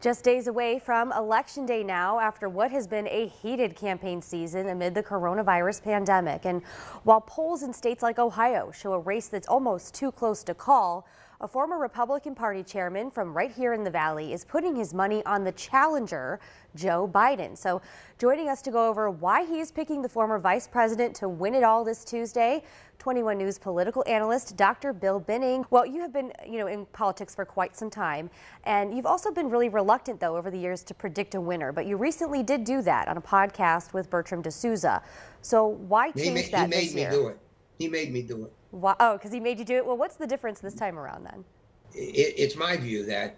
Just days away from Election Day now after what has been a heated campaign season amid the coronavirus pandemic. And while polls in states like Ohio show a race that's almost too close to call, a former Republican Party chairman from right here in the Valley is putting his money on the challenger, Joe Biden. So joining us to go over why he is picking the former vice president to win it all this Tuesday, 21 News political analyst Dr. Bill Binning. Well, you have been, in politics for quite some time, and you've also been really reluctant, though, over the years to predict a winner. But you recently did do that on a podcast with Bertram D'Souza. So why change that this year? He made me do it. He made me do it. Why? Oh, because he made you do it? Well, what's the difference this time around then? It's my view that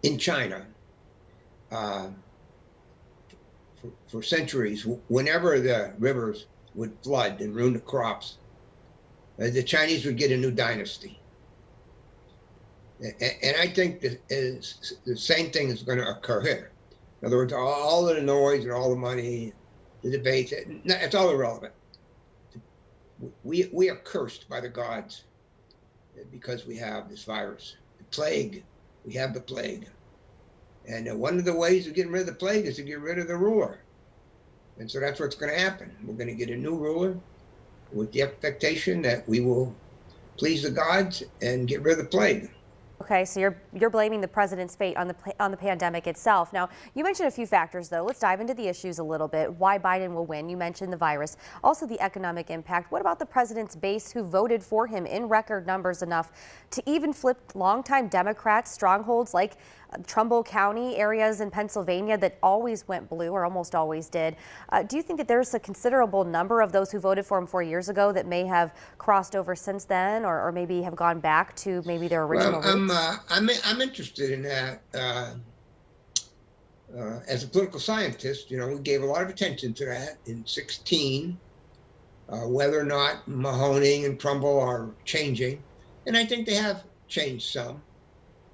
in China, for centuries, whenever the rivers would flood and ruin the crops, the Chinese would get a new dynasty. And I think that the same thing is going to occur here. In other words, all of the noise and all the money, the debates, it's all irrelevant. We are cursed by the gods because we have this virus. The plague, we have the plague. And one of the ways of getting rid of the plague is to get rid of the ruler. And so that's what's going to happen. We're going to get a new ruler with the expectation that we will please the gods and get rid of the plague. Okay, so you're blaming the president's fate on the pandemic itself. Now, you mentioned a few factors, though. Let's dive into the issues a little bit. Why Biden will win. You mentioned the virus, also the economic impact. What about the president's base who voted for him in record numbers enough to even flip longtime Democrats' strongholds like Trumbull County areas in Pennsylvania that always went blue or almost always did? Do you think that there's a considerable number of those who voted for him 4 years ago that may have crossed over since then, or maybe have gone back to maybe their original roots? I'm interested in that. As a political scientist, we gave a lot of attention to that in 2016, whether or not Mahoning and Trumbull are changing. And I think they have changed some.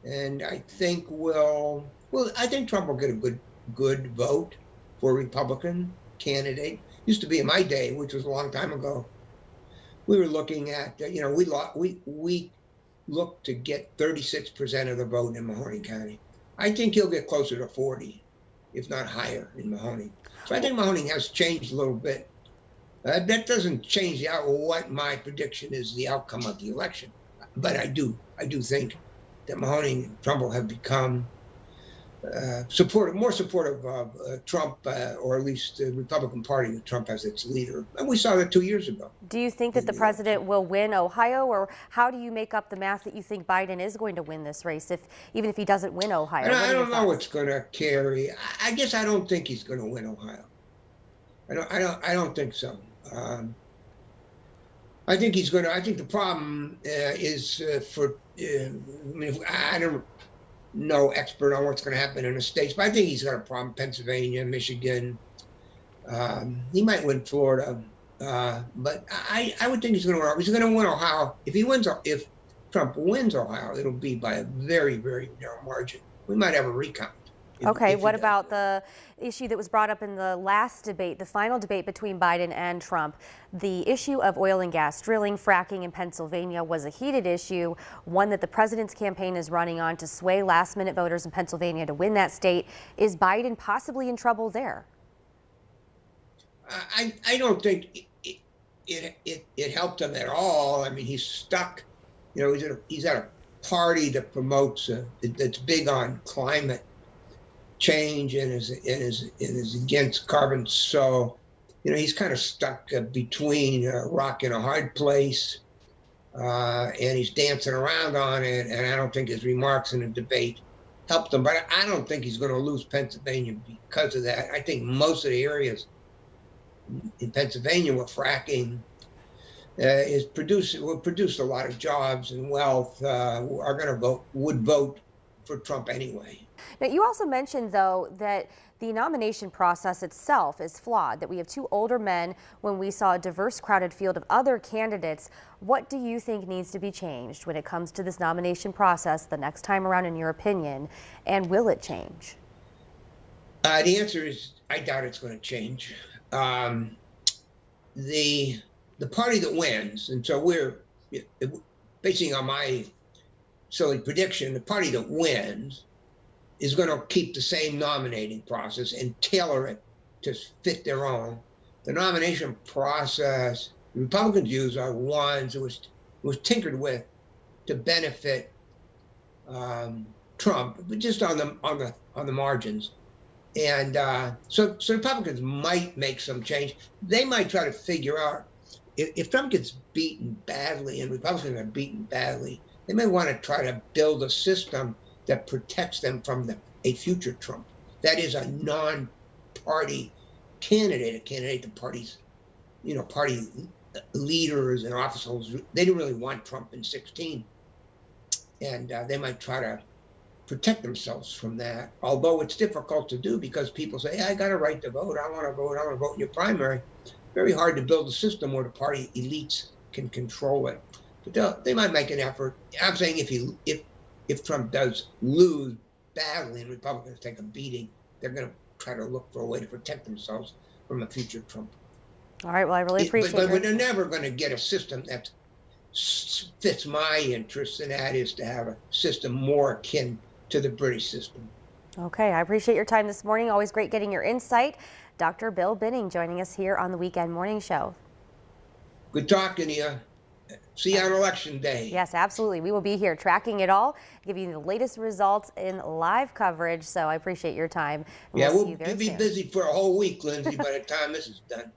And I think I think Trump will get a good vote for a Republican candidate. Used to be in my day, which was a long time ago. We were looking at, we looked to get 36% of the vote in Mahoning County. I think he'll get closer to 40, if not higher, in Mahoning. So I think Mahoning has changed a little bit. That doesn't change what my prediction is the outcome of the election. But I do think that Mahoning and Trumbull have become more supportive of Trump, or at least the Republican Party with Trump as its leader. And we saw that 2 years ago. Do you think that the president will win Ohio, or how do you make up the math that you think Biden is going to win this race, even if he doesn't win Ohio? I don't know what's going to carry. I guess I don't think he's going to win Ohio. I don't think so. I think he's going to. I think the problem is I don't know expert on what's going to happen in the states, but I think he's got a problem. Pennsylvania, Michigan. He might win Florida, but I would think he's going to win. He's going to win Ohio. If Trump wins Ohio, it'll be by a very, very narrow margin. We might have a recount. Okay, what about the issue that was brought up in the last debate, the final debate between Biden and Trump? The issue of oil and gas drilling, fracking in Pennsylvania was a heated issue, one that the president's campaign is running on to sway last-minute voters in Pennsylvania to win that state. Is Biden possibly in trouble there? I don't think it helped him at all. I mean, he's stuck. He's at a party that promotes that's big on climate change and is against carbon. So, he's kind of stuck between a rock and a hard place, and he's dancing around on it. And I don't think his remarks in the debate helped him. But I don't think he's going to lose Pennsylvania because of that. I think most of the areas in Pennsylvania where fracking will produce a lot of jobs and wealth, would vote for Trump anyway. Now, you also mentioned, though, that the nomination process itself is flawed, that we have two older men when we saw a diverse, crowded field of other candidates. What do you think needs to be changed when it comes to this nomination process the next time around, in your opinion, and will it change? The answer is I doubt it's going to change. The party that wins, and so we're basing on my silly prediction, the party that wins is going to keep the same nominating process and tailor it to fit their own. The nomination process the Republicans use are ones that was tinkered with to benefit Trump, but just on the margins. And so Republicans might make some change. They might try to figure out if Trump gets beaten badly and Republicans are beaten badly, they may want to try to build a system that protects them from a future Trump. That is a non-party candidate, a candidate the parties, party leaders and officials, they didn't really want Trump in 2016. And they might try to protect themselves from that, although it's difficult to do because people say, I got a right to vote, I want to vote in your primary. Very hard to build a system where the party elites can control it. But they might make an effort. I'm saying if Trump does lose badly and Republicans take a beating, they're going to try to look for a way to protect themselves from a future Trump. All right, well, I really appreciate it. But they're never going to get a system that fits my interests, and that is to have a system more akin to the British system. Okay, I appreciate your time this morning. Always great getting your insight. Dr. Bill Binning joining us here on the Weekend Morning Show. Good talking to you. See you on Election Day. Yes, absolutely. We will be here tracking it all, giving you the latest results in live coverage. So I appreciate your time. We'll be busy for a whole week, Lindsay, by the time this is done.